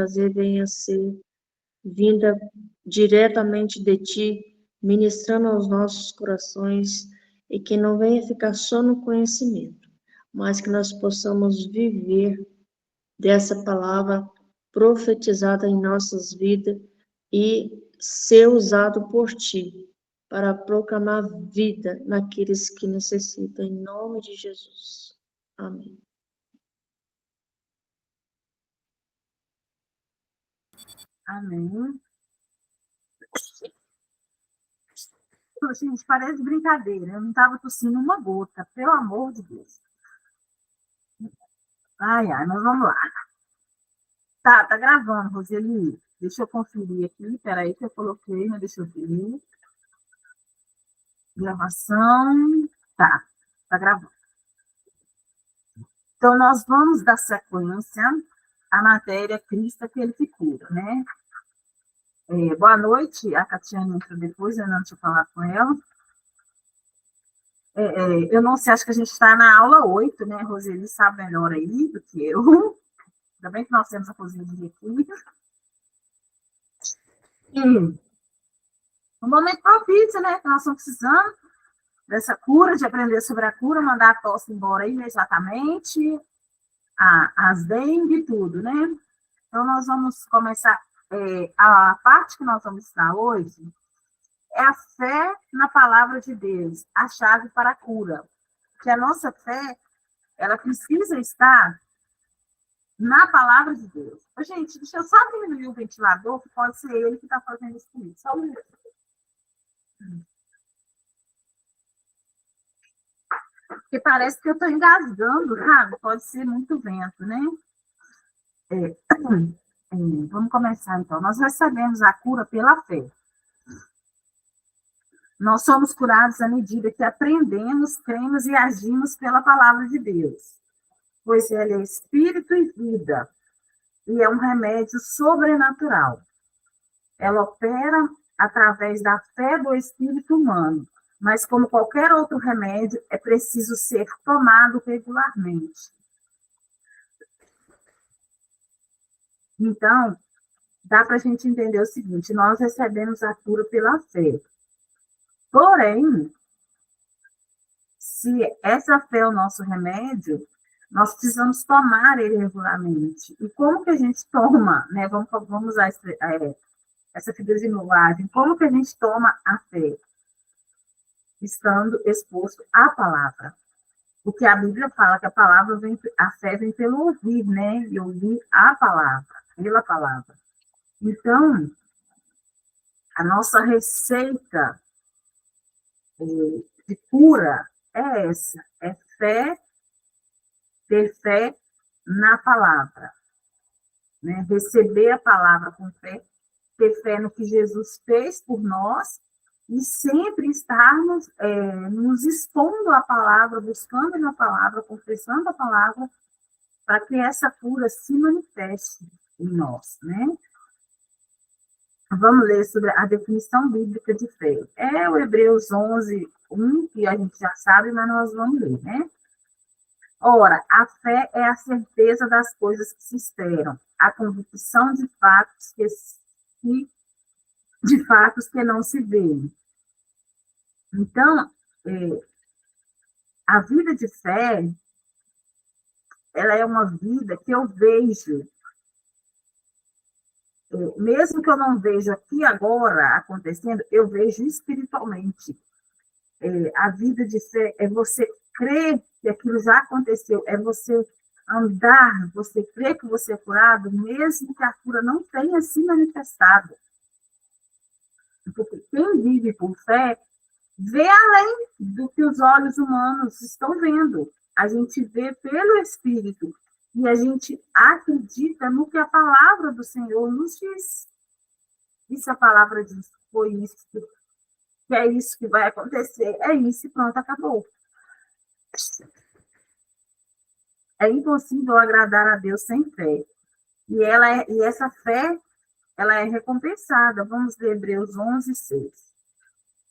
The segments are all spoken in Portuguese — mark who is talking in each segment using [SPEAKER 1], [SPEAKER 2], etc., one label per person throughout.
[SPEAKER 1] prazer venha ser vinda diretamente de ti, ministrando aos nossos corações, e que não venha ficar só no conhecimento, mas que nós possamos viver dessa palavra profetizada em nossas vidas e ser usado por ti para proclamar vida naqueles que necessitam, em nome de Jesus. Amém.
[SPEAKER 2] Amém. Gente, parece brincadeira. Eu não estava tossindo uma gota, pelo amor de Deus. Ai, mas vamos lá. Tá gravando, Roseli. Deixa eu conferir aqui. Peraí que eu coloquei, mas deixa eu ver. Gravação. Tá gravando. Então, nós vamos dar sequência à matéria Cristo, aquele que cura, né? Boa noite, a Catiane entrou depois, eu não tinha falado com ela. Eu não sei, acho que a gente está na aula 8, né? A Roseli sabe melhor aí do que eu. Ainda bem que nós temos a Roseli aqui. E um momento propício, né? Que nós estamos precisando dessa cura, de aprender sobre a cura, mandar a tosse embora imediatamente, as dengue e tudo, né? Então, nós vamos começar. A parte que nós vamos estudar hoje é a fé na palavra de Deus, a chave para a cura. Que a nossa fé, ela precisa estar na palavra de Deus. Gente, deixa eu só diminuir o ventilador, que pode ser ele que está fazendo isso comigo. Só um minuto. Porque parece que eu estou engasgando, sabe? Pode ser muito vento, né? Vamos começar, então. Nós recebemos a cura pela fé. Nós somos curados à medida que aprendemos, cremos e agimos pela palavra de Deus. Pois ele é espírito e vida, e é um remédio sobrenatural. Ela opera através da fé do espírito humano, mas como qualquer outro remédio, é preciso ser tomado regularmente. Então, dá para a gente entender o seguinte: nós recebemos a cura pela fé. Porém, se essa fé é o nosso remédio, nós precisamos tomar ele regularmente. E como que a gente toma, né? Vamos usar essa figura de linguagem. Como que a gente toma a fé? Estando exposto à palavra. Porque a Bíblia fala que a fé vem pelo ouvir, né? E ouvir a palavra, pela palavra. Então, a nossa receita de cura é essa, é ter fé na palavra, né? Receber a palavra com fé, ter fé no que Jesus fez por nós e sempre estarmos nos expondo à palavra, buscando na palavra, confessando a palavra, para que essa cura se manifeste em nós, né? Vamos ler sobre a definição bíblica de fé. É o Hebreus 11, 1, que a gente já sabe, mas nós vamos ler, né? Ora, a fé é a certeza das coisas que se esperam, a convicção de fatos que não se veem. Então, a vida de fé, ela é uma vida que eu vejo, mesmo que eu não veja aqui agora acontecendo, eu vejo espiritualmente. A vida de fé é você crer que aquilo já aconteceu, é você andar, você crer que você é curado, mesmo que a cura não tenha se manifestado. Porque quem vive por fé vê além do que os olhos humanos estão vendo. A gente vê pelo Espírito e a gente acredita no que a palavra do Senhor nos diz. E se a palavra diz que foi isso, que é isso que vai acontecer, é isso e pronto, acabou. É impossível agradar a Deus sem fé. E essa fé, ela é recompensada. Vamos ler Hebreus 11, 6.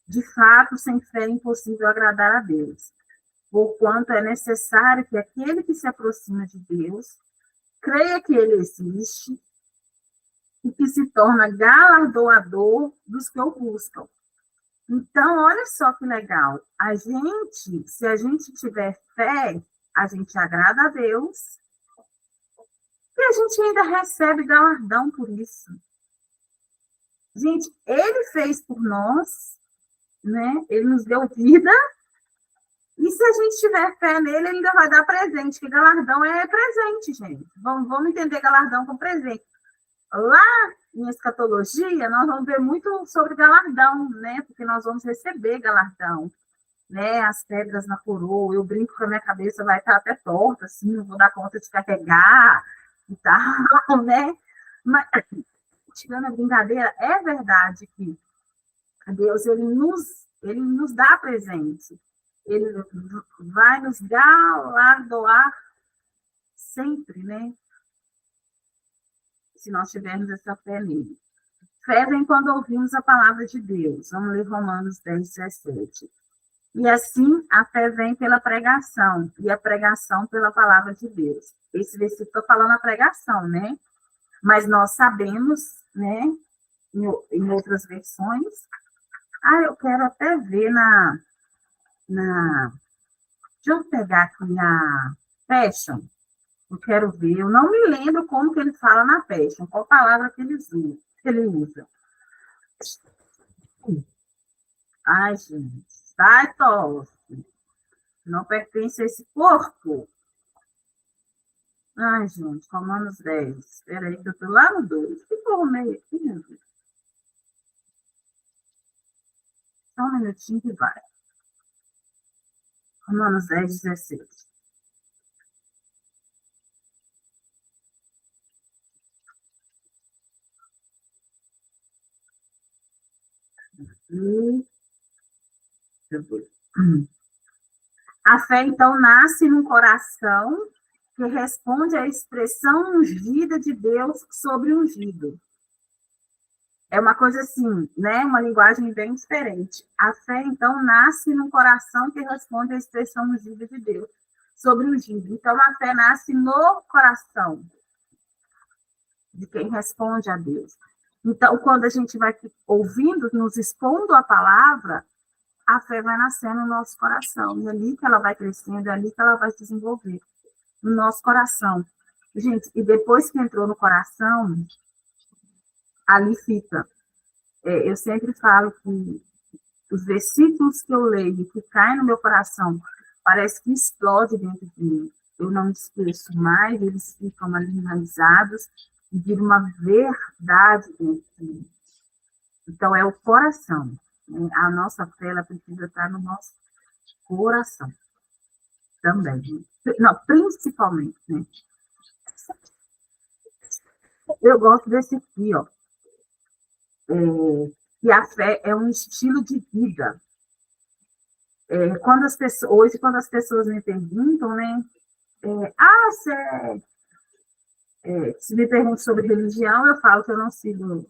[SPEAKER 2] De fato, sem fé é impossível agradar a Deus, porquanto é necessário que aquele que se aproxima de Deus creia que ele existe e que se torna galardoador dos que o buscam. Então, olha só que legal. Se a gente tiver fé, a gente agrada a Deus e a gente ainda recebe galardão por isso. Gente, ele fez por nós, né? Ele nos deu vida. E se a gente tiver fé nele, ele ainda vai dar presente, que galardão é presente, gente. Vamos entender galardão como presente. Lá em escatologia, nós vamos ver muito sobre galardão, né? Porque nós vamos receber galardão, né? As pedras na coroa, eu brinco que a minha cabeça vai estar até torta, assim, não vou dar conta de carregar e tal, né? Mas, tirando a brincadeira, é verdade que Deus, ele nos dá presente. Ele vai nos galardoar sempre, né? Se nós tivermos essa fé nele. Fé vem quando ouvimos a palavra de Deus. Vamos ler Romanos 10, 17. E assim, a fé vem pela pregação, e a pregação pela palavra de Deus. Esse versículo está falando a pregação, né? Mas nós sabemos, né, em outras versões. Eu quero até ver deixa eu pegar aqui na Passion. Eu quero ver. Eu não me lembro como que ele fala na Passion, qual palavra que ele usa. Ai, gente. Sai, tosse. Não pertence a esse corpo. Ai, gente, Romanos 10. Espera aí, que eu estou lá no 2. Que formei aqui, meu Deus. Só um minutinho que vai. Romanos 10, 16. A fé, então, nasce num coração que responde à expressão ungida de Deus sobre o ungido. É uma coisa assim, né? Uma linguagem bem diferente. A fé, então, nasce num coração que responde à expressão ungida de Deus sobre o ungido. Então, a fé nasce no coração de quem responde a Deus. Então, quando a gente vai ouvindo, nos expondo a palavra, a fé vai nascer no nosso coração. E é ali que ela vai crescendo, é ali que ela vai se desenvolver. No nosso coração. Gente, e depois que entrou no coração, ali fica. Eu sempre falo que os versículos que eu leio, que caem no meu coração, parece que explode dentro de mim. Eu não esqueço mais, eles ficam ali enraizados e viram uma verdade dentro de mim. Então, é o coração. Né? A nossa fé, ela precisa estar no nosso coração. Também. Não, principalmente, né? Eu gosto desse aqui, ó. Que a fé é um estilo de vida. Hoje, quando as pessoas me perguntam, né? Se me perguntam sobre religião, eu falo que eu não sigo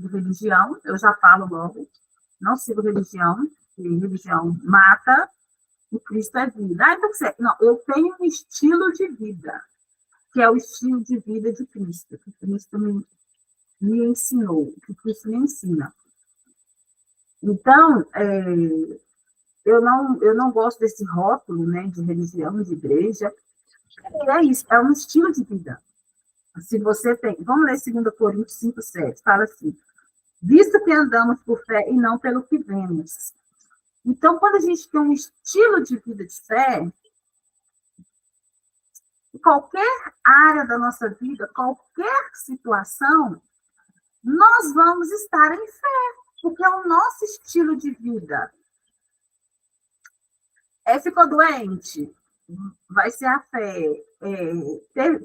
[SPEAKER 2] religião, eu já falo logo, não sigo religião, que religião mata, e Cristo é vida. Então, não, eu tenho um estilo de vida, que é o estilo de vida de Cristo, que Cristo me ensinou, que Cristo me ensina. Então, eu não gosto desse rótulo, né, de religião, de igreja. É isso, é um estilo de vida. Se você tem, vamos ler 2 Coríntios 5, 7, fala assim, visto que andamos por fé e não pelo que vemos. Então, quando a gente tem um estilo de vida de fé, em qualquer área da nossa vida, qualquer situação, nós vamos estar em fé, porque é o nosso estilo de vida. Ficou doente? Vai ser a fé.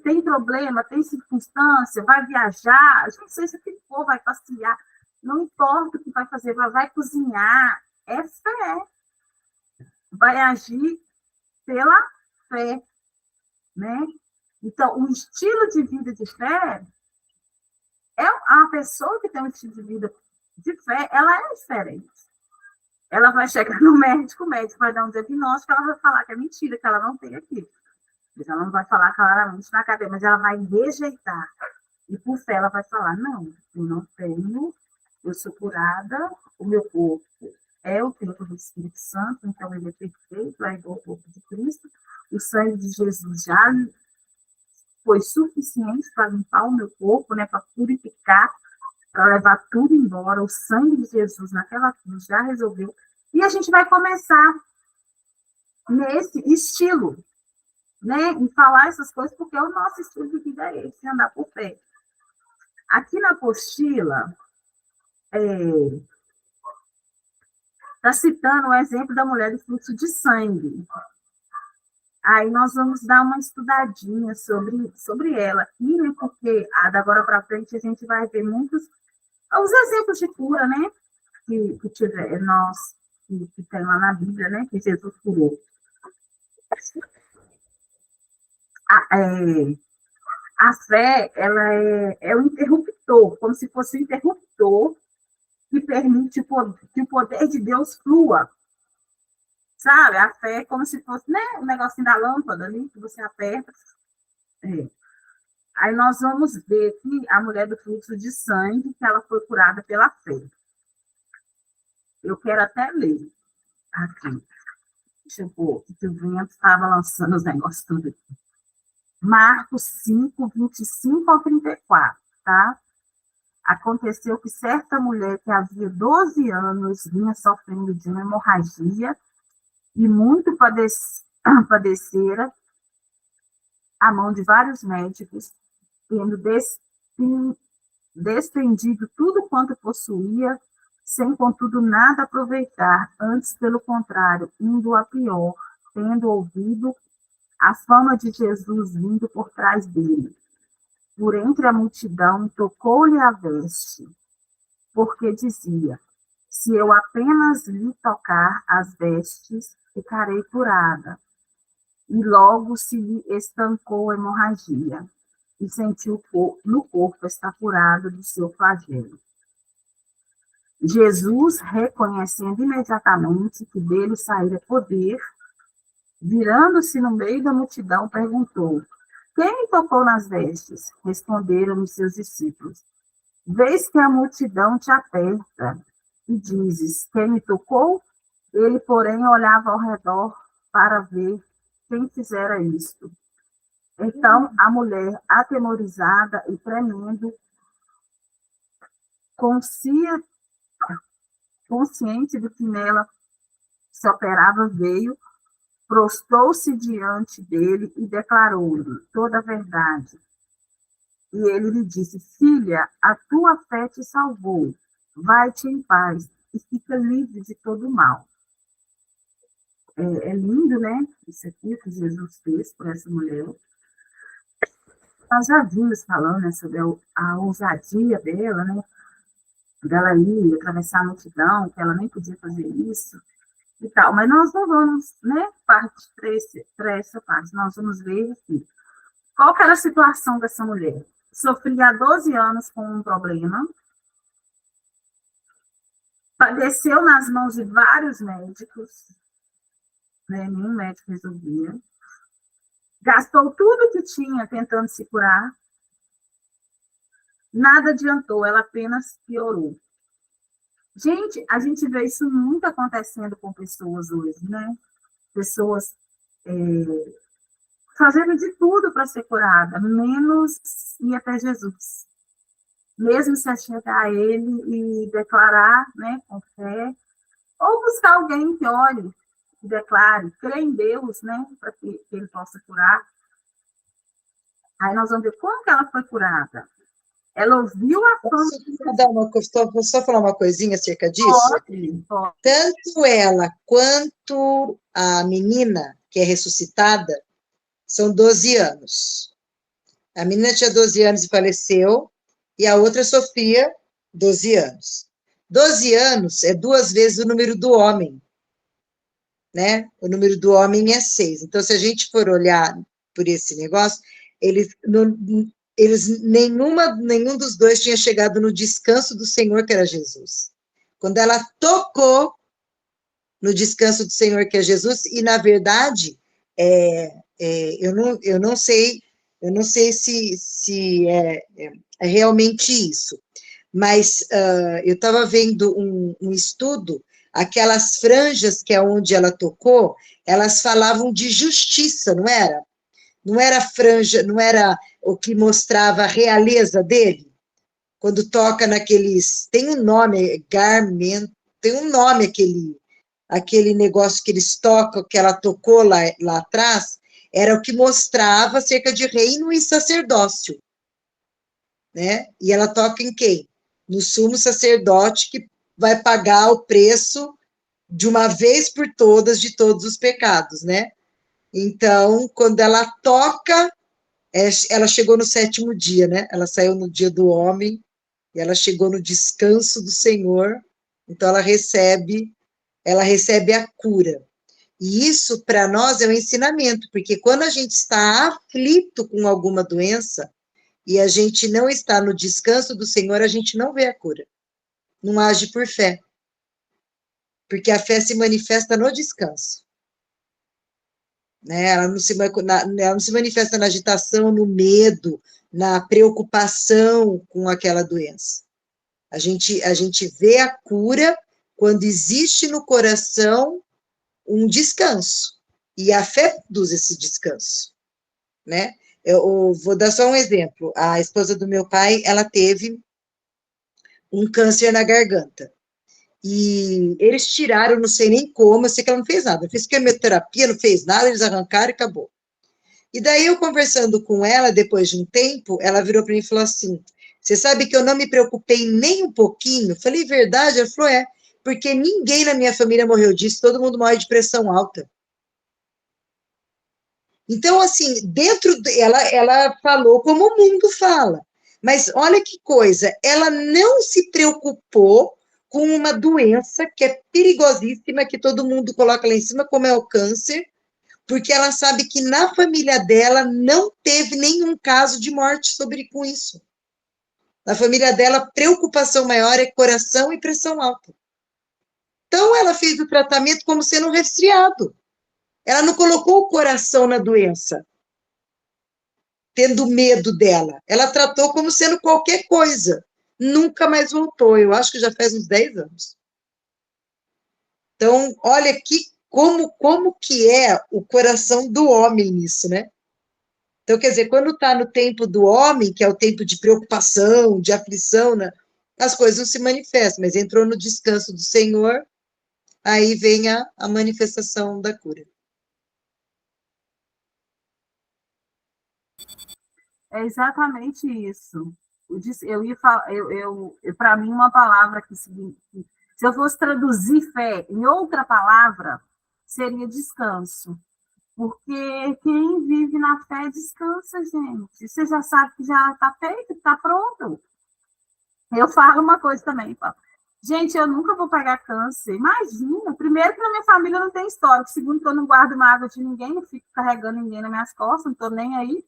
[SPEAKER 2] Tem problema, tem circunstância, vai viajar, não sei se o que for, vai passear, não importa o que vai fazer, vai cozinhar, é fé. Vai agir pela fé, né? Então, o estilo de vida de fé a pessoa que tem um estilo de vida de fé, ela é diferente. Ela vai chegar no médico, o médico vai dar um diagnóstico, ela vai falar que é mentira, que ela não tem aquilo. Ela não vai falar claramente na cadeia, mas ela vai rejeitar. E por fé ela vai falar, não, eu não tenho, eu sou curada, o meu corpo é o templo do Espírito Santo, então ele é perfeito, é igual ao corpo de Cristo, o sangue de Jesus já foi suficiente para limpar o meu corpo, né, para purificar, para levar tudo embora, o sangue de Jesus naquela cruz já resolveu, e a gente vai começar nesse estilo, né, em falar essas coisas, porque o nosso estilo de vida é esse, andar por fé. Aqui na apostila, está citando o exemplo da mulher do fluxo de sangue. Aí nós vamos dar uma estudadinha sobre ela aqui, né, porque da agora para frente a gente vai ver muitos os exemplos de cura, né, que tiver, que tem lá na Bíblia, né, que Jesus curou. A fé, ela é o interruptor, como se fosse o interruptor que permite que o poder de Deus flua. Sabe? A fé é como se fosse, né, um negocinho da lâmpada ali, que você aperta. Aí nós vamos ver aqui a mulher do fluxo de sangue, que ela foi curada pela fé. Eu quero até ler aqui. Deixa eu pôr, que o vento estava lançando os negócios tudo aqui. Marcos 5, 25 ao 34, tá? Aconteceu que certa mulher que havia 12 anos vinha sofrendo de uma hemorragia e muito padecera a mão de vários médicos, tendo despendido tudo quanto possuía, sem, contudo, nada aproveitar, antes, pelo contrário, indo a pior, tendo ouvido a fama de Jesus vindo por trás dele. Por entre a multidão, tocou-lhe a veste, porque dizia, se eu apenas lhe tocar as vestes, ficarei curada. E logo se lhe estancou a hemorragia, e sentiu no corpo estar curado do seu flagelo. Jesus, reconhecendo imediatamente que dele saíra poder, virando-se no meio da multidão, perguntou, quem me tocou nas vestes? Responderam os seus discípulos. Vês que a multidão te aperta e dizes, quem me tocou? Ele, porém, olhava ao redor para ver quem fizera isto. Então, a mulher, atemorizada e tremendo, consciente do que nela se operava, veio, prostrou-se diante dele e declarou-lhe toda a verdade. E ele lhe disse, filha, a tua fé te salvou, vai-te em paz e fica livre de todo o mal. É lindo, né? Isso aqui que Jesus fez por essa mulher. Nós já vimos falando, né, sobre a ousadia dela, né? Dela ir atravessar a multidão, que ela nem podia fazer isso e tal. Mas nós não vamos, né, para essa parte. Nós vamos ver aqui. Qual que era a situação dessa mulher? Sofria há 12 anos com um problema, padeceu nas mãos de vários médicos, né, nenhum médico resolvia, gastou tudo que tinha tentando se curar, nada adiantou, ela apenas piorou. Gente, a gente vê isso muito acontecendo com pessoas hoje, né? Pessoas fazendo de tudo para ser curada, menos ir até Jesus. Mesmo se chegar a ele e declarar, né, com fé, ou buscar alguém que olhe e declare, crê em Deus, né, para que ele possa curar. Aí nós vamos ver como que ela foi curada. Ela ouviu a fama de Jesus.
[SPEAKER 3] Posso só falar uma coisinha acerca disso?
[SPEAKER 2] Pode.
[SPEAKER 3] Tanto ela quanto a menina que é ressuscitada são 12 anos. A menina tinha 12 anos e faleceu, e a outra, Sofia, 12 anos. 12 anos é 2 vezes o número do homem, né? O número do homem é 6. Então, se a gente for olhar por esse negócio, nenhum dos dois tinha chegado no descanso do Senhor, que era Jesus. Quando ela tocou no descanso do Senhor, que é Jesus, e, na verdade, eu não sei se é realmente isso. Mas eu estava vendo um estudo, aquelas franjas que é onde ela tocou, elas falavam de justiça, não era? Não era franja, não era o que mostrava a realeza dele? Quando toca naqueles, tem um nome, garment, tem um nome aquele negócio que eles tocam, que ela tocou lá atrás, era o que mostrava acerca de reino e sacerdócio, né? E ela toca em quem? No sumo sacerdote que vai pagar o preço de uma vez por todas de todos os pecados, né? Então, quando ela toca, ela chegou no 7º dia, né? Ela saiu no dia do homem e ela chegou no descanso do Senhor. Então, ela recebe a cura. E isso, para nós, é um ensinamento, porque quando a gente está aflito com alguma doença e a gente não está no descanso do Senhor, a gente não vê a cura. Não age por fé. Porque a fé se manifesta no descanso. Né? Ela não se manifesta na agitação, no medo, na preocupação com aquela doença. A gente vê a cura quando existe no coração um descanso. E a fé produz esse descanso. Né? Eu vou dar só um exemplo. A esposa do meu pai, ela teve um câncer na garganta. E eles tiraram, não sei nem como, eu sei que ela não fez nada. Não fez quimioterapia, não fez nada, eles arrancaram e acabou. E daí eu conversando com ela, depois de um tempo, ela virou para mim e falou assim, você sabe que eu não me preocupei nem um pouquinho? Falei, verdade? Ela falou, porque ninguém na minha família morreu disso, todo mundo morre de pressão alta. Então, assim, ela falou como o mundo fala. Mas olha que coisa, ela não se preocupou com uma doença que é perigosíssima, que todo mundo coloca lá em cima, como é o câncer, porque ela sabe que na família dela não teve nenhum caso de morte com isso. Na família dela, a preocupação maior é coração e pressão alta. Então, ela fez o tratamento como sendo um resfriado. Ela não colocou o coração na doença, tendo medo dela. Ela tratou como sendo qualquer coisa. Nunca mais voltou. Eu acho que já faz uns 10 anos. Então, olha aqui como que é o coração do homem nisso, né? Então, quer dizer, quando está no tempo do homem, que é o tempo de preocupação, de aflição, né, as coisas não se manifestam, mas entrou no descanso do Senhor, aí vem a manifestação da cura.
[SPEAKER 2] É exatamente isso. Eu ia falar, para mim, uma palavra que, se eu fosse traduzir fé em outra palavra, seria descanso. Porque quem vive na fé descansa, gente. Você já sabe que já está feito, está pronto. Eu falo uma coisa também, falo, gente, eu nunca vou pegar câncer. Imagina, primeiro que na minha família não tem histórico, segundo que eu não guardo mágoa de ninguém, não fico carregando ninguém nas minhas costas, não estou nem aí.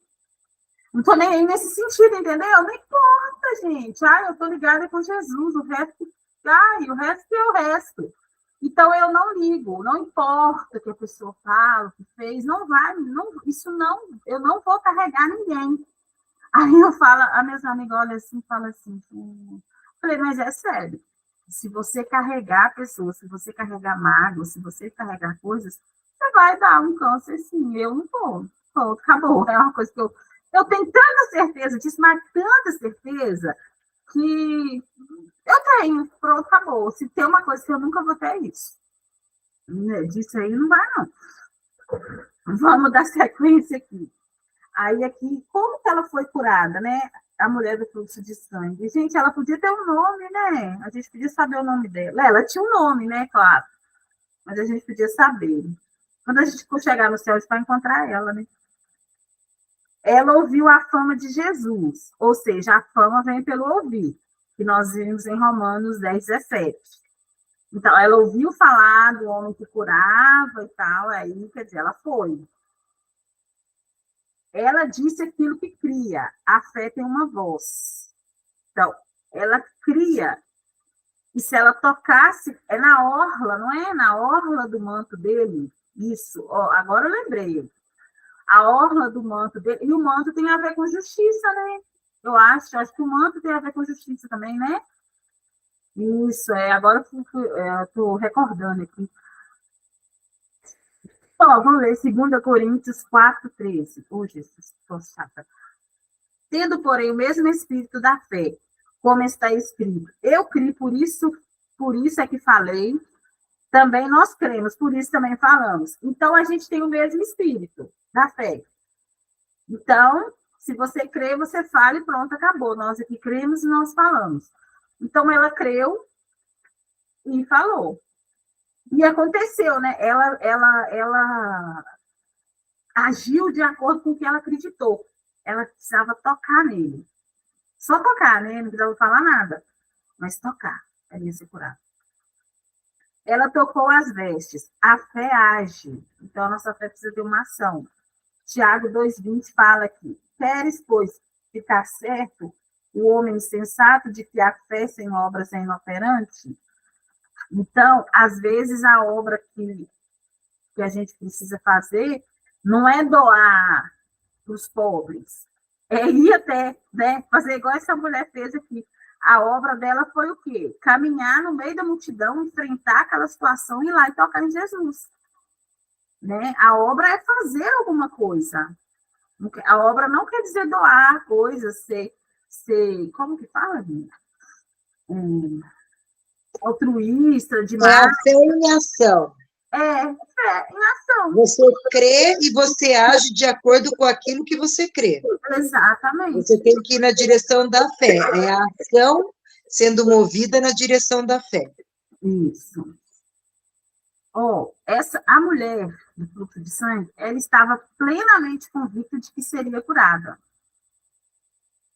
[SPEAKER 2] Não estou nem aí nesse sentido, entendeu? Não importa, gente. Eu estou ligada com Jesus, o resto é o resto. Então, eu não ligo, não importa o que a pessoa fala, o que fez, não vai, eu não vou carregar ninguém. Aí eu falo, a minhas amigas olham assim, falam assim, falei, mas é sério, se você carregar a pessoa, se você carregar mágoa, se você carregar coisas, você vai dar um câncer, sim, eu não vou, pronto, acabou, é uma coisa que eu tenho tanta certeza disso, mas tanta certeza, que eu tenho, pronto, acabou. Se tem uma coisa que eu nunca vou ter, é isso. Disso aí não vai, não. Vamos dar sequência aqui. Aí aqui, como que ela foi curada, né? A mulher do fluxo de sangue. Gente, ela podia ter um nome, né? A gente podia saber o nome dela. Ela tinha um nome, né? Claro. Mas a gente podia saber. Quando a gente for chegar no céu, a gente vai encontrar ela, né? Ela ouviu a fama de Jesus. Ou seja, a fama vem pelo ouvir. Que nós vimos em Romanos 10, 17. Então, ela ouviu falar do homem que curava e tal, aí, quer dizer, ela foi. Ela disse aquilo que cria. A fé tem uma voz. Então, ela cria. E se ela tocasse, é na orla, não é? Na orla do manto dele. Isso, agora eu lembrei. A orla do manto dele. E o manto tem a ver com justiça, né? Eu acho que o manto tem a ver com justiça também, né? Isso, agora eu estou recordando aqui. Ó, vamos ler 2 Coríntios 4:13. Jesus, estou chata. Tendo, porém, o mesmo espírito da fé, como está escrito, eu criei, por isso é que falei, também nós cremos, por isso também falamos. Então, a gente tem o mesmo espírito da fé. Então, se você crê, você fala e pronto, acabou. Nós aqui cremos e nós falamos. Então, ela creu e falou. E aconteceu, né? Ela agiu de acordo com o que ela acreditou. Ela precisava tocar nele. Só tocar, né? Não precisava falar nada. Mas tocar. Ela ia ser curada. Ela tocou as vestes. A fé age. Então, a nossa fé precisa ter uma ação. Tiago 2,20 fala aqui. Queres, pois, ficar certo o homem insensato de que a fé sem obras é inoperante? Então, às vezes, a obra que a gente precisa fazer não é doar para os pobres, é ir até, né, fazer igual essa mulher fez aqui. A obra dela foi o quê? Caminhar no meio da multidão, enfrentar aquela situação e ir lá e tocar em Jesus. Né? A obra é fazer alguma coisa. A obra não quer dizer doar coisas, como que fala, Vina? Altruísta, demais.
[SPEAKER 3] É a fé em ação.
[SPEAKER 2] Em ação.
[SPEAKER 3] Você crê e você age de acordo com aquilo que você crê.
[SPEAKER 2] Exatamente.
[SPEAKER 3] Você tem que ir na direção da fé. É a ação sendo movida na direção da fé.
[SPEAKER 2] Isso. A mulher do fluxo de sangue, ela estava plenamente convicta de que seria curada.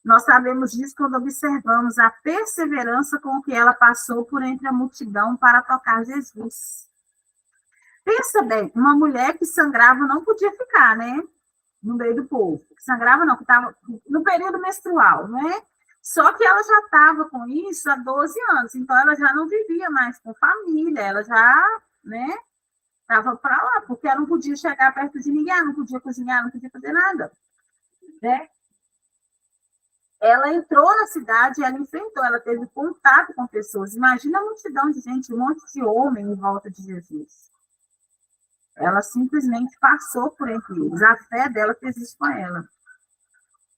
[SPEAKER 2] Nós sabemos disso quando observamos a perseverança com que ela passou por entre a multidão para tocar Jesus. Pensa bem, uma mulher que sangrava não podia ficar, né? No meio do povo. Sangrava não, que estava no período menstrual, né? Só que ela já estava com isso há 12 anos, então ela já não vivia mais com família, ela já, né, estava para lá, porque ela não podia chegar perto de ninguém, não podia cozinhar, não podia fazer nada, né? Ela entrou na cidade, ela enfrentou, ela teve contato com pessoas. Imagina a multidão de gente, um monte de homem em volta de Jesus. Ela simplesmente passou por entre eles. A fé dela fez isso com ela.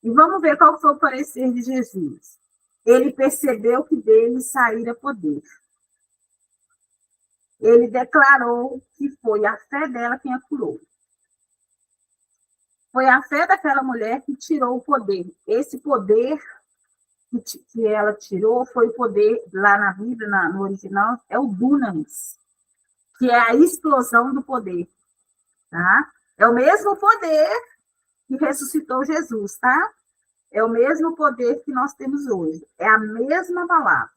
[SPEAKER 2] E vamos ver qual foi o parecer de Jesus. Ele percebeu que dele saíra poder. Ele declarou que foi a fé dela quem a curou. Foi a fé daquela mulher que tirou o poder. Esse poder que ela tirou foi o poder, lá na Bíblia, no original, é o dunamis, que é a explosão do poder. Tá? É o mesmo poder que ressuscitou Jesus, tá? É o mesmo poder que nós temos hoje. É a mesma palavra.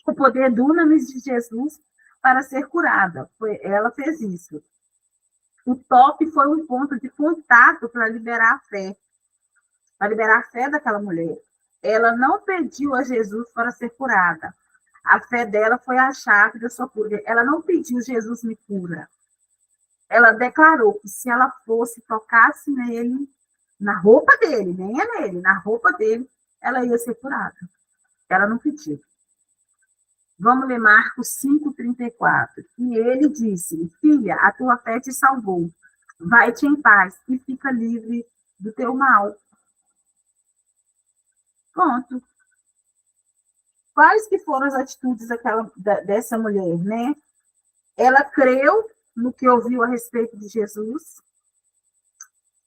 [SPEAKER 2] O poder dunamis de Jesus para ser curada. Ela fez isso. O toque foi um ponto de contato para liberar a fé. Para liberar a fé daquela mulher. Ela não pediu a Jesus para ser curada. A fé dela foi a chave da sua cura. Ela não pediu, Jesus me cura. Ela declarou que se ela fosse, tocasse nele, na roupa dele, nem é nele, na roupa dele, ela ia ser curada. Ela não pediu. Vamos ler Marcos 5:34. E ele disse: filha, a tua fé te salvou. Vai-te em paz e fica livre do teu mal. Pronto. Quais que foram as atitudes dessa mulher, né? Ela creu no que ouviu a respeito de Jesus.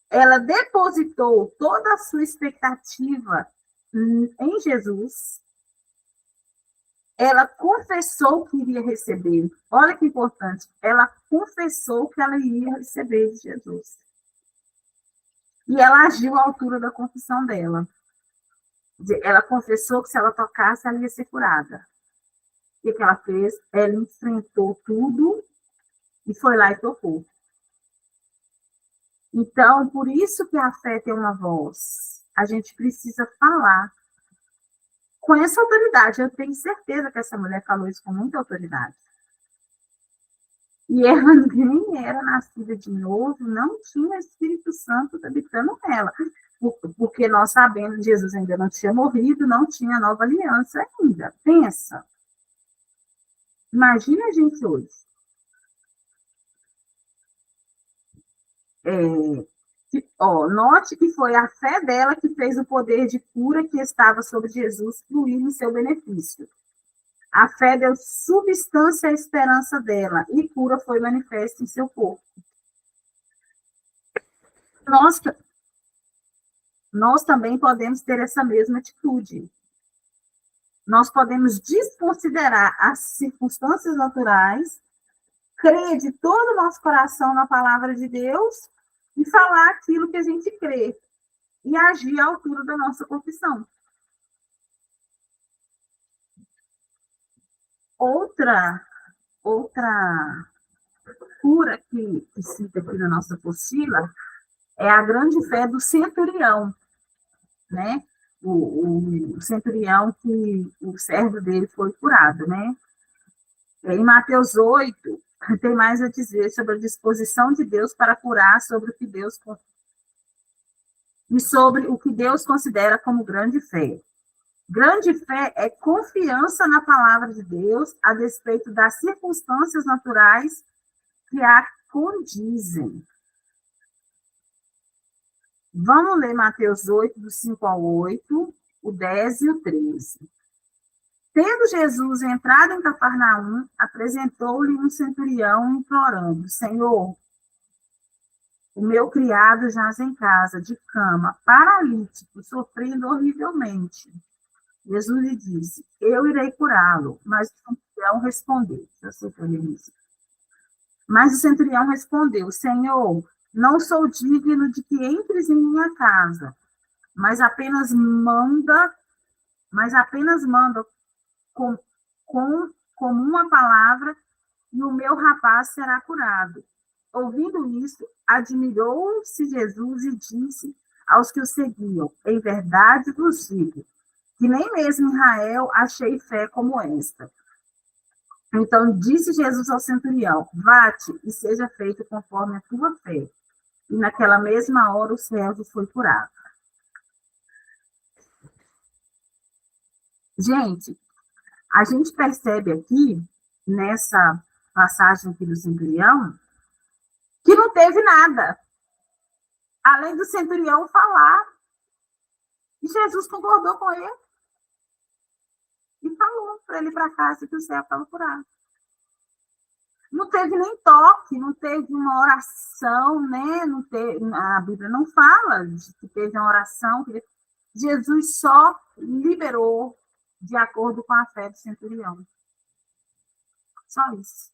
[SPEAKER 2] Ela depositou toda a sua expectativa em Jesus. Ela confessou que iria receber. Olha que importante. Ela confessou que ela iria receber de Jesus. E ela agiu à altura da confissão dela. Ela confessou que se ela tocasse, ela ia ser curada. O que ela fez? Ela enfrentou tudo e foi lá e tocou. Então, por isso que a fé tem uma voz. A gente precisa falar com essa autoridade. Eu tenho certeza que essa mulher falou isso com muita autoridade. E ela nem era nascida de novo, não tinha Espírito Santo habitando nela. porque nós sabemos que Jesus ainda não tinha morrido, não tinha nova aliança ainda. Pensa. Imagina a gente hoje. Note que foi a fé dela que fez o poder de cura que estava sobre Jesus fluir em seu benefício. A fé deu substância à esperança dela, e cura foi manifesta em seu corpo. Nós também podemos ter essa mesma atitude. Nós podemos desconsiderar as circunstâncias naturais, crer de todo o nosso coração na palavra de Deus e falar aquilo que a gente crê e agir à altura da nossa confissão. Outra cura que cita aqui na nossa apostila é a grande fé do centurião, né? O centurião que o servo dele foi curado, né? Em Mateus 8, tem mais a dizer sobre a disposição de Deus para curar, sobre o que Deus considera como grande fé. Grande fé é confiança na palavra de Deus a despeito das circunstâncias naturais que a condizem. Vamos ler Mateus 8, do 5 ao 8, o 10 e o 13. Tendo Jesus entrado em Cafarnaum, apresentou-lhe um centurião implorando: Senhor, o meu criado jaz em casa, de cama, paralítico, sofrendo horrivelmente. Jesus lhe disse: eu irei curá-lo. Mas o centurião respondeu: Senhor, não sou digno de que entres em minha casa, mas apenas manda com uma palavra, e o meu rapaz será curado. Ouvindo isso, admirou-se Jesus e disse aos que o seguiam: em verdade vos digo, que nem mesmo em Israel achei fé como esta. Então disse Jesus ao centurião: vá-te e seja feito conforme a tua fé. E naquela mesma hora o servo foi curado. Gente, a gente percebe aqui, nessa passagem aqui do centurião, que não teve nada, além do centurião falar. E Jesus concordou com ele. E falou para ele ir para casa que o servo estava curado. Não teve nem toque, não teve uma oração, né? Não teve, a Bíblia não fala de que teve uma oração. Jesus só liberou de acordo com a fé do centurião. Só isso.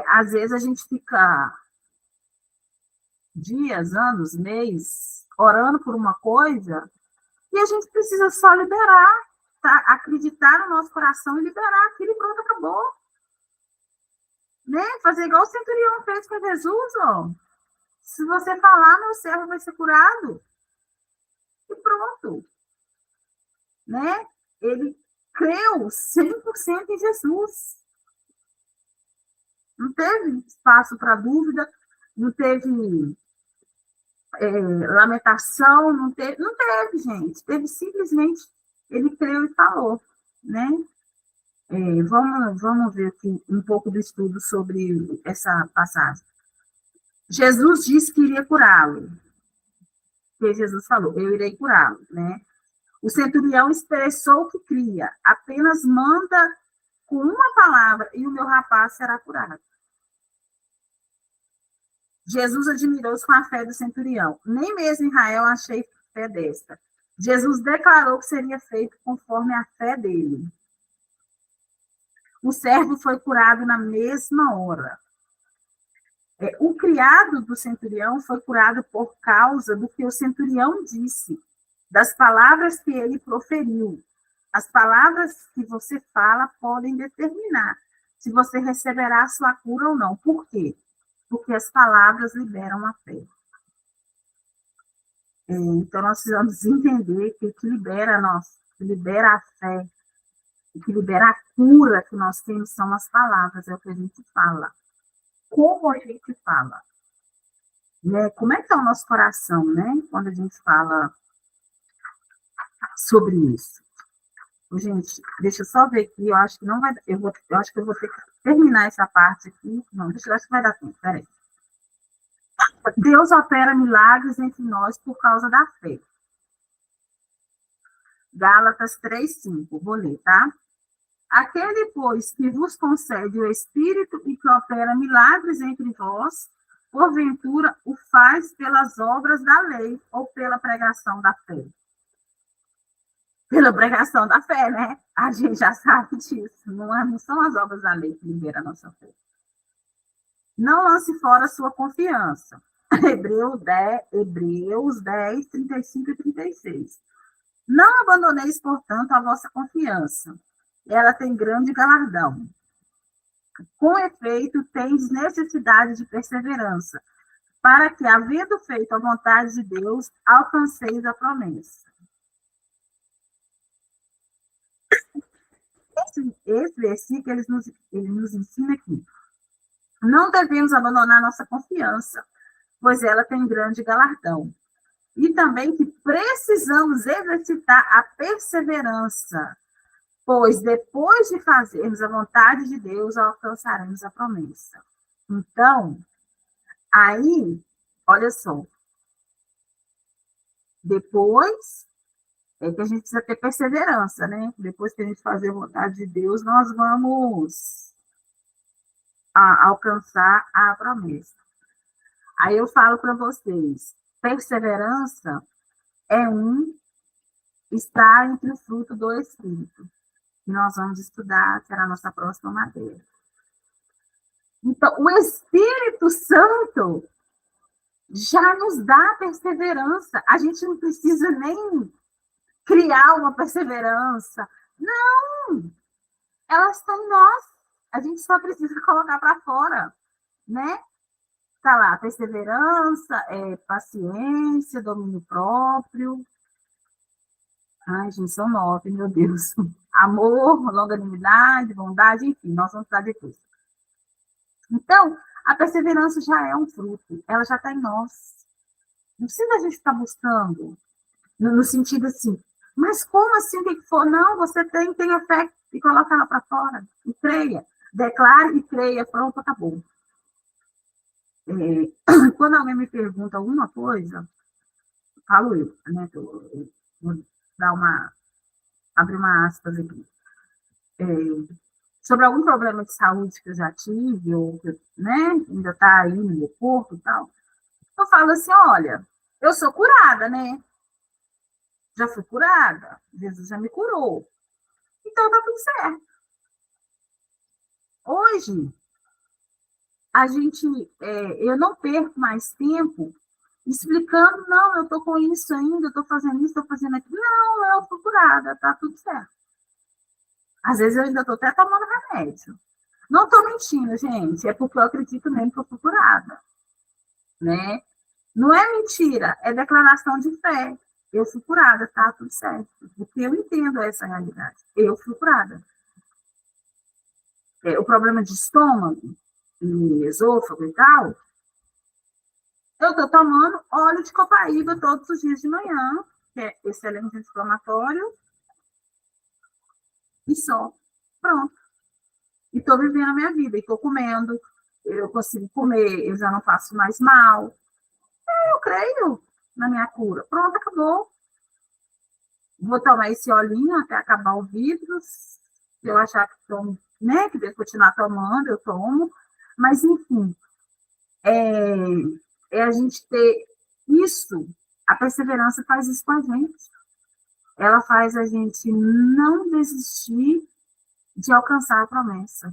[SPEAKER 2] Às vezes a gente fica dias, anos, meses, orando por uma coisa, e a gente precisa só liberar, tá? Acreditar no nosso coração e liberar aquilo e pronto, acabou. Né? Fazer igual o centurião fez com Jesus, ó. Se você falar, meu servo vai ser curado. E pronto. Né? Ele creu 100% em Jesus. Não teve espaço para dúvida, não teve lamentação, não teve, gente. Teve simplesmente, ele creu e falou, né? Vamos ver aqui um pouco do estudo sobre essa passagem. Jesus disse que iria curá-lo. Que Jesus falou: eu irei curá-lo, né? O centurião expressou que cria, apenas manda com uma palavra e o meu rapaz será curado. Jesus admirou-se com a fé do centurião. Nem mesmo em Israel achei fé desta. Jesus declarou que seria feito conforme a fé dele. O servo foi curado na mesma hora. O criado do centurião foi curado por causa do que o centurião disse, das palavras que ele proferiu. As palavras que você fala podem determinar se você receberá a sua cura ou não. Por quê? Porque as palavras liberam a fé. Então, nós precisamos entender que o que libera a fé, o que libera a cura que nós temos são as palavras, é o que a gente fala. Como a gente fala. né? Como é que é o nosso coração, né? Quando a gente fala sobre isso. Gente, deixa eu só ver aqui, eu acho que não vai, eu acho que eu vou ter que terminar essa parte aqui. Não, eu acho que vai dar tempo, peraí. Deus opera milagres entre nós por causa da fé. Gálatas 3:5, vou ler, tá? Aquele, pois, que vos concede o Espírito e que opera milagres entre vós, porventura o faz pelas obras da lei ou pela pregação da fé? Pela pregação da fé, né? A gente já sabe disso. Não são as obras da lei que liberam a nossa fé. Não lance fora a sua confiança. Hebreus 10, 35 e 36. Não abandoneis, portanto, a vossa confiança. Ela tem grande galardão. Com efeito, tens necessidade de perseverança, para que, havendo feito a vontade de Deus, alcanceis a promessa. Esse versículo, ele nos ensina que não devemos abandonar nossa confiança, pois ela tem grande galardão. E também que precisamos exercitar a perseverança, pois depois de fazermos a vontade de Deus, alcançaremos a promessa. Então, aí, olha só, depois é que a gente precisa ter perseverança, né? Depois que a gente fazer a vontade de Deus, nós vamos alcançar a promessa. Aí eu falo para vocês, perseverança está entre o fruto do Espírito, que nós vamos estudar, será a nossa próxima matéria. Então, o Espírito Santo já nos dá perseverança. A gente não precisa nem criar uma perseverança. Não! Ela está em nós. A gente só precisa colocar para fora, né? Está lá, perseverança, paciência, domínio próprio. Ai, gente, são 9, meu Deus. Amor, longanimidade, bondade, enfim, nós vamos falar depois. Então, a perseverança já é um fruto, ela já está em nós. Não precisa a gente estar buscando, no sentido assim, mas como assim tem que for? Não, você tem a fé e coloca ela para fora, e creia. Declare e creia, pronto, acabou. Quando alguém me pergunta alguma coisa, falo eu, né? Eu vou abrir uma aspas aqui. Sobre algum problema de saúde que eu já tive, ou que, né, ainda está aí no meu corpo e tal, eu falo assim, olha, eu sou curada, né? Já fui curada, Jesus já me curou. Então tá tudo certo. Hoje, eu não perco mais tempo explicando, não, eu tô com isso ainda, eu tô fazendo isso, tô fazendo aquilo. Não, eu fui curada, tá tudo certo. Às vezes eu ainda estou até tomando remédio. Não estou mentindo, gente, é porque eu acredito mesmo que eu fui curada. Né? Não é mentira, é declaração de fé. Eu fui curada, tá tudo certo. Porque eu entendo essa realidade. Eu fui curada. O problema de estômago, e esôfago e tal, eu estou tomando óleo de copaíba todos os dias de manhã, que é excelente anti-inflamatório, e só. Pronto. E estou vivendo a minha vida, e estou comendo, eu consigo comer, eu já não faço mais mal. Eu creio na minha cura. Pronto, acabou. Vou tomar esse olhinho até acabar o vírus. Se eu achar que tomo, né, que devo continuar tomando, eu tomo. Mas, enfim, a gente ter isso, a perseverança faz isso com a gente. Ela faz a gente não desistir de alcançar a promessa.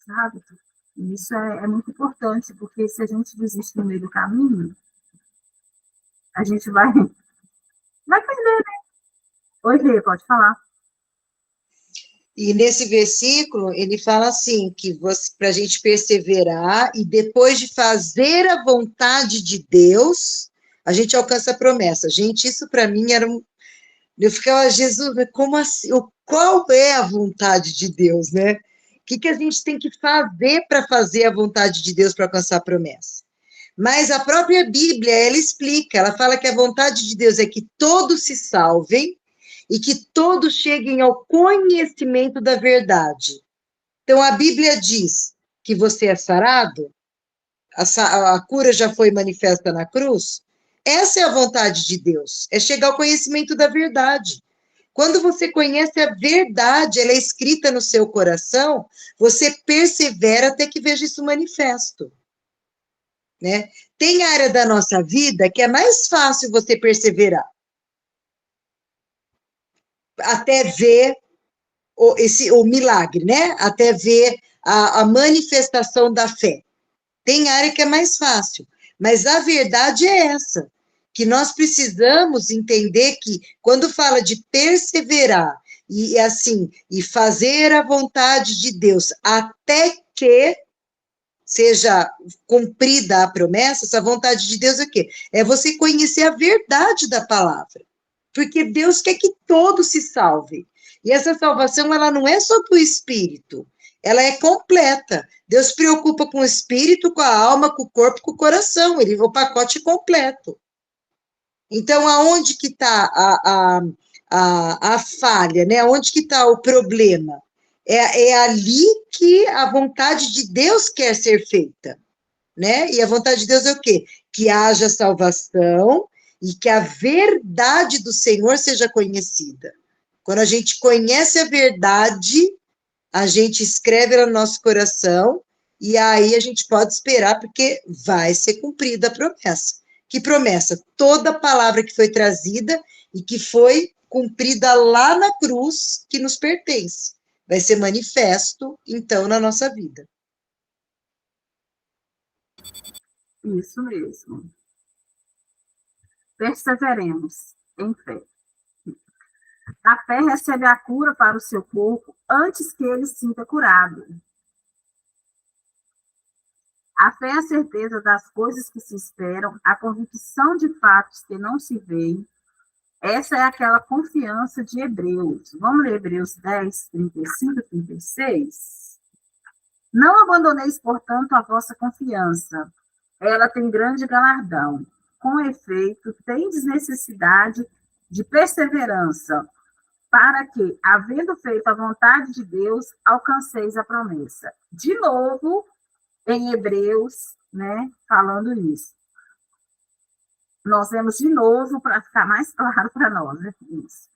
[SPEAKER 2] Sabe? Isso é muito importante, porque se a gente desiste no meio do caminho, a gente vai perder, né? Oi, Rê, pode falar.
[SPEAKER 3] E nesse versículo, ele fala assim, que para a gente perseverar e depois de fazer a vontade de Deus, a gente alcança a promessa. Gente, isso para mim era eu ficava, Jesus, como assim? Qual é a vontade de Deus, né? que a gente tem que fazer para fazer a vontade de Deus para alcançar a promessa? Mas a própria Bíblia, ela explica, ela fala que a vontade de Deus é que todos se salvem e que todos cheguem ao conhecimento da verdade. Então, a Bíblia diz que você é sarado, a cura já foi manifesta na cruz. Essa é a vontade de Deus, é chegar ao conhecimento da verdade. Quando você conhece a verdade, ela é escrita no seu coração, você persevera até que veja isso manifesto. Né? Tem área da nossa vida que é mais fácil você perseverar. Até ver o milagre, né? Até ver a manifestação da fé. Tem área que é mais fácil, mas a verdade é essa, que nós precisamos entender que quando fala de perseverar e assim, e fazer a vontade de Deus até que seja cumprida a promessa, essa vontade de Deus é o quê? É você conhecer a verdade da palavra. Porque Deus quer que todos se salvem. E essa salvação, ela não é só para o espírito, ela é completa. Deus se preocupa com o espírito, com a alma, com o corpo, com o coração. O pacote é completo. Então, aonde que está a falha, né? Onde que está o problema? É ali que a vontade de Deus quer ser feita, né? E a vontade de Deus é o quê? Que haja salvação e que a verdade do Senhor seja conhecida. Quando a gente conhece a verdade, a gente escreve no nosso coração e aí a gente pode esperar, porque vai ser cumprida a promessa. Que promessa? Toda palavra que foi trazida e que foi cumprida lá na cruz, que nos pertence. Vai ser manifesto, então, na nossa vida.
[SPEAKER 2] Isso mesmo. Perseveremos em fé. A fé recebe a cura para o seu corpo antes que ele se sinta curado. A fé é a certeza das coisas que se esperam, a convicção de fatos que não se veem. Essa é aquela confiança de Hebreus. Vamos ler Hebreus 10, 35 e 36? Não abandoneis, portanto, a vossa confiança. Ela tem grande galardão. Com efeito, tendes necessidade de perseverança, para que, havendo feito a vontade de Deus, alcanceis a promessa. De novo, em Hebreus, né, falando isso. Nós vemos de novo, para ficar mais claro para nós, né, isso.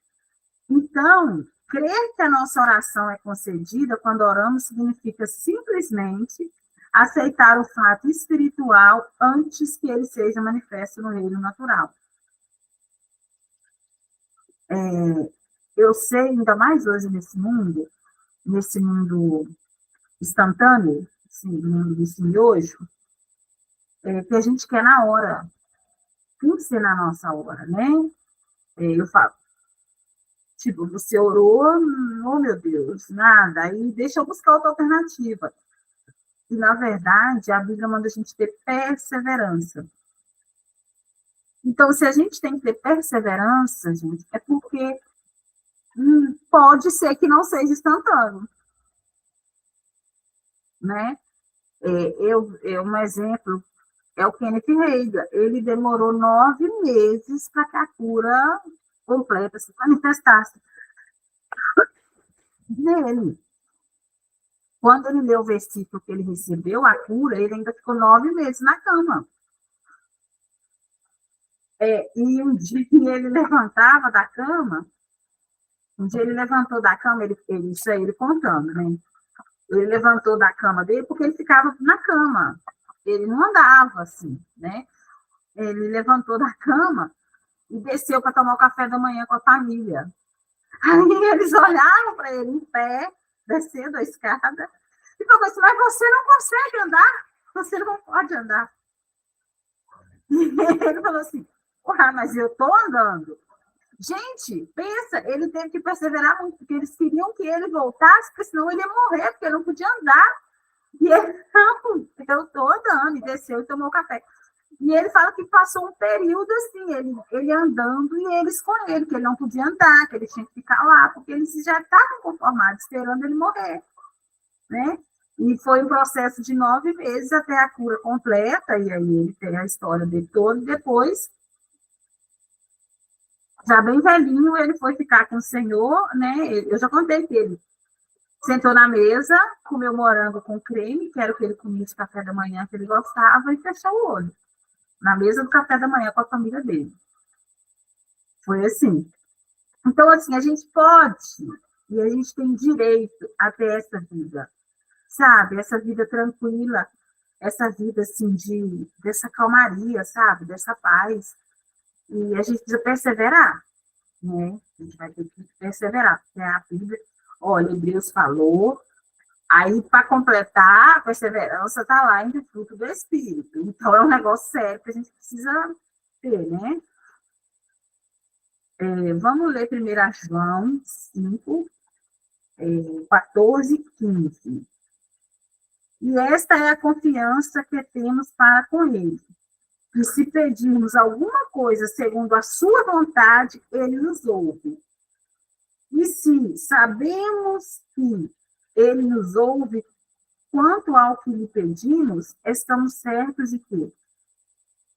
[SPEAKER 2] Então, crer que a nossa oração é concedida quando oramos significa simplesmente aceitar o fato espiritual antes que ele seja manifesto no reino natural. Eu sei, ainda mais hoje nesse mundo instantâneo, assim, no mundo desse miojo, que a gente quer na hora. Tem que ser na nossa hora, né? Eu falo, tipo, você orou, oh meu Deus, nada, aí deixa eu buscar outra alternativa. E, na verdade, a Bíblia manda a gente ter perseverança. Então, se a gente tem que ter perseverança, gente, é porque pode ser que não seja instantâneo. Né? Um exemplo é o Kenneth Reagan. Ele demorou 9 meses para que a cura completa se manifestasse nele. Quando ele leu o versículo que ele recebeu, a cura, ele ainda ficou 9 meses na cama. E um dia ele levantava da cama, isso aí ele contando, né? Ele levantou da cama dele porque ele ficava na cama. Ele não andava assim, né? Ele levantou da cama e desceu para tomar o café da manhã com a família. Aí eles olharam para ele em pé, descendo a escada, e falou assim, mas você não consegue andar, você não pode andar. E ele falou assim, mas eu estou andando. Gente, pensa, ele teve que perseverar muito, porque eles queriam que ele voltasse, porque senão ele ia morrer, porque ele não podia andar. E ele, não, eu estou andando, e desceu e tomou café. E ele fala que passou um período assim, ele andando e eles com ele, que ele não podia andar, que ele tinha que ficar lá, porque eles já estavam conformados, esperando ele morrer. né? E foi um processo de 9 meses até a cura completa, e aí ele tem a história dele toda, e depois, já bem velhinho, ele foi ficar com o Senhor, né? Eu já contei que ele sentou na mesa, comeu morango com creme, que era o que ele comia de café da manhã, que ele gostava, e fechou o olho. Na mesa do café da manhã com a família dele. Foi assim. Então, assim, a gente pode, e a gente tem direito a ter essa vida, sabe? Essa vida tranquila, essa vida, assim, dessa calmaria, sabe? Dessa paz. E a gente precisa perseverar, né? A gente vai ter que perseverar, porque a Bíblia, olha, Hebreus falou, aí, para completar, a perseverança está lá em fruto do Espírito. Então, é um negócio sério que a gente precisa ter, né? Vamos ler primeiro a João 5, 14 e 15. E esta é a confiança que temos para com ele. E se pedirmos alguma coisa segundo a sua vontade, ele nos ouve. E se sabemos que ele nos ouve quanto ao que lhe pedimos, estamos certos de que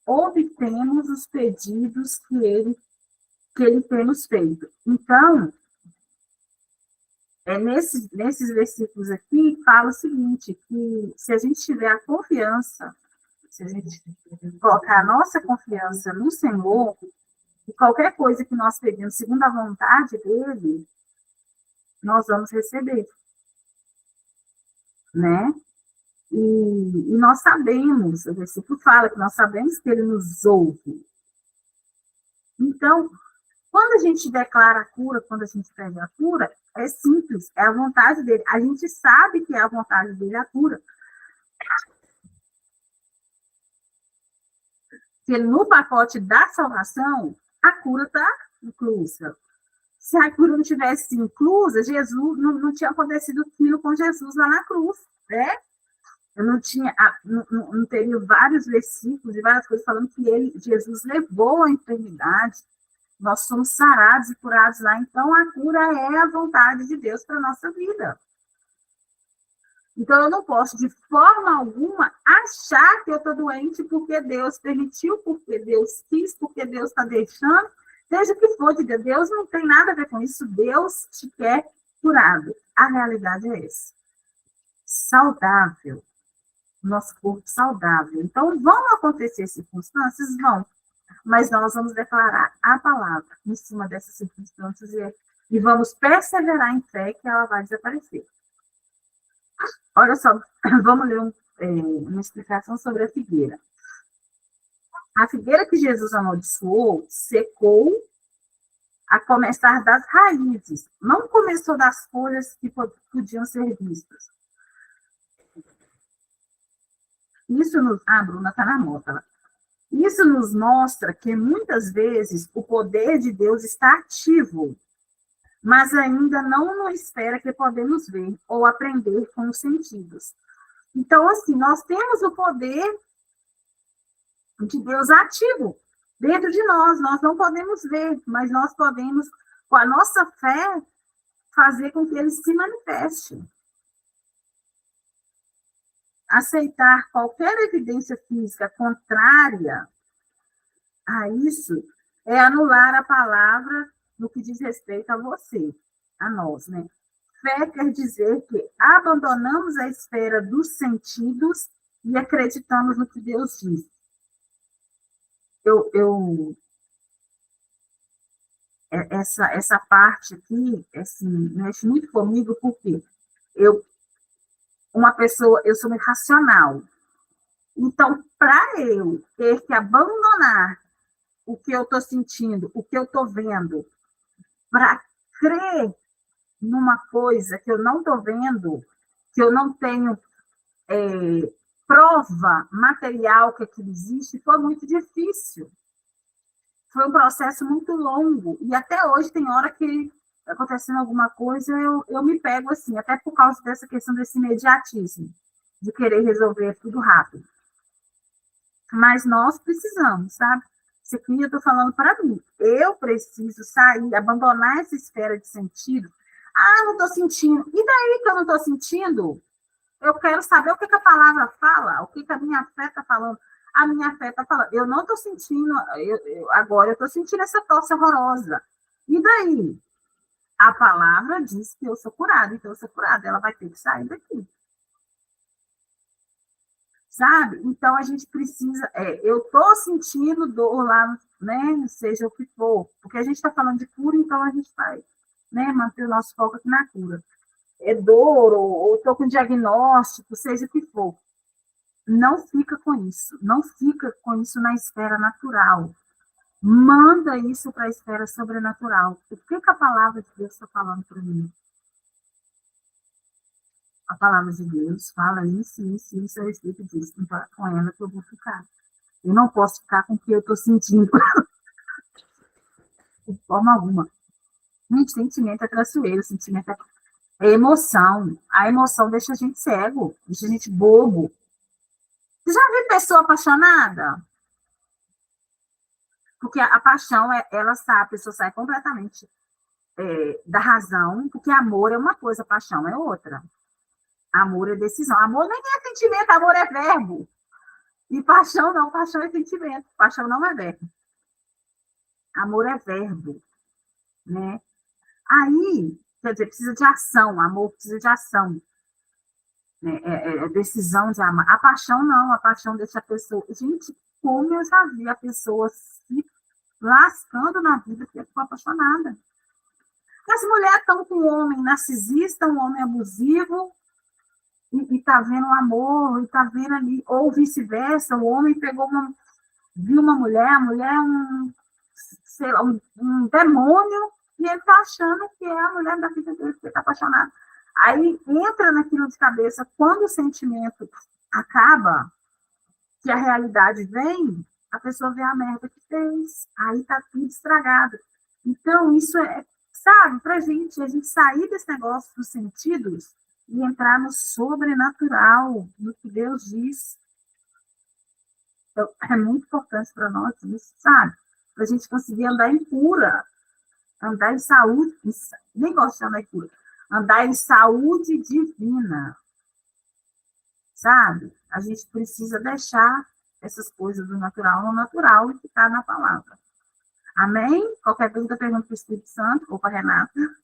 [SPEAKER 2] obtemos os pedidos que ele tem nos feito. Então, nesses versículos aqui, fala o seguinte, que se a gente tiver a confiança, se a gente colocar a nossa confiança no Senhor, e qualquer coisa que nós pedimos segundo a vontade dele, nós vamos receber. Né? E nós sabemos, o versículo fala que nós sabemos que ele nos ouve. Então, quando a gente declara a cura, quando a gente pede a cura, é simples, é a vontade dele. A gente sabe que é a vontade dele a cura. Porque no pacote da salvação, a cura está inclusa. Se a cura não tivesse inclusa, Jesus não tinha acontecido aquilo com Jesus lá na cruz, né? Eu não teria vários versículos e várias coisas falando que Jesus levou a enfermidade, nós somos sarados e curados lá, então a cura é a vontade de Deus para a nossa vida. Então eu não posso, de forma alguma, achar que eu estou doente porque Deus permitiu, porque Deus quis, porque Deus está deixando, seja o que for, Deus não tem nada a ver com isso, Deus te quer curado. A realidade é essa. Saudável. Nosso corpo saudável. Então, vão acontecer circunstâncias? Vão. Mas nós vamos declarar a palavra em cima dessas circunstâncias e vamos perseverar em fé que ela vai desaparecer. Olha só, vamos ler uma explicação sobre a figueira. A figueira que Jesus amaldiçoou secou a começar das raízes. Não começou das folhas que podiam ser vistas. Isso nos... Bruna está na nota. Isso nos mostra que, muitas vezes, o poder de Deus está ativo, mas ainda não na esfera que podemos ver ou aprender com os sentidos. Então, assim, nós temos o poder de Deus ativo dentro de nós. Nós não podemos ver, mas nós podemos, com a nossa fé, fazer com que ele se manifeste. Aceitar qualquer evidência física contrária a isso é anular a palavra no que diz respeito a você, a nós, né? Fé quer dizer que abandonamos a esfera dos sentidos e acreditamos no que Deus diz. Essa parte aqui, assim, mexe muito comigo, porque eu sou muito racional. Então, para eu ter que abandonar o que eu estou sentindo, o que eu estou vendo, para crer numa coisa que eu não estou vendo, que eu não tenho prova material que aquilo existe, foi muito difícil. Foi um processo muito longo. E até hoje tem hora que acontecendo alguma coisa, eu me pego assim, até por causa dessa questão desse imediatismo, de querer resolver tudo rápido. Mas nós precisamos, sabe? Isso aqui eu estou falando para mim. Eu preciso sair, abandonar essa esfera de sentido. Não estou sentindo. E daí que eu não estou sentindo? Eu quero saber o que a palavra fala, o que a minha fé está falando. A minha fé está falando. Eu não estou sentindo, agora eu estou sentindo essa tosse horrorosa. E daí? A palavra diz que eu sou curada, então eu sou curada, ela vai ter que sair daqui. Sabe? Então a gente precisa. Eu estou sentindo dor lá, né? Seja o que for, porque a gente está falando de cura, então a gente vai, né, manter o nosso foco aqui na cura. É dor, ou estou com diagnóstico, seja o que for. Não fica com isso. Não fica com isso na esfera natural. Manda isso para a esfera sobrenatural. O que a palavra de Deus está falando para mim? A palavra de Deus fala isso, isso, a Espírito diz. Então, com ela que eu vou ficar. Eu não posso ficar com o que eu estou sentindo. De forma alguma. Gente, sentimento é traiçoeiro, sentimento é emoção. A emoção deixa a gente cego, deixa a gente bobo. Você já viu pessoa apaixonada? Porque a paixão, ela sai, a pessoa sai completamente da razão, porque amor é uma coisa, paixão é outra. Amor é decisão. Amor nem é sentimento, amor é verbo. E paixão não, paixão é sentimento. Paixão não é verbo. Amor é verbo, né? Aí, quer dizer, precisa de ação, amor precisa de ação. Né? É decisão de amar. A paixão não, a paixão deixa a pessoa... Gente, como eu já vi a pessoa se lascando na vida porque ficou apaixonada. As mulheres estão com um homem narcisista, um homem abusivo, e tá vendo o amor, e tá vendo ali, ou vice-versa, o homem viu uma mulher, a mulher é sei lá, um demônio, e ele tá achando que é a mulher da vida dele, porque tá apaixonado. Aí entra naquilo de cabeça, quando o sentimento acaba, que a realidade vem, a pessoa vê a merda que fez, aí tá tudo estragado. Então, isso sabe, pra gente, a gente sair desse negócio dos sentidos e entrar no sobrenatural, no que Deus diz. Então, é muito importante para nós isso, sabe? Para a gente conseguir andar em cura, andar em saúde, nem gosto de andar em cura, andar em saúde divina, sabe? A gente precisa deixar essas coisas do natural no natural e ficar na palavra. Amém? Qualquer dúvida, pergunta para o Espírito Santo ou para a Renata.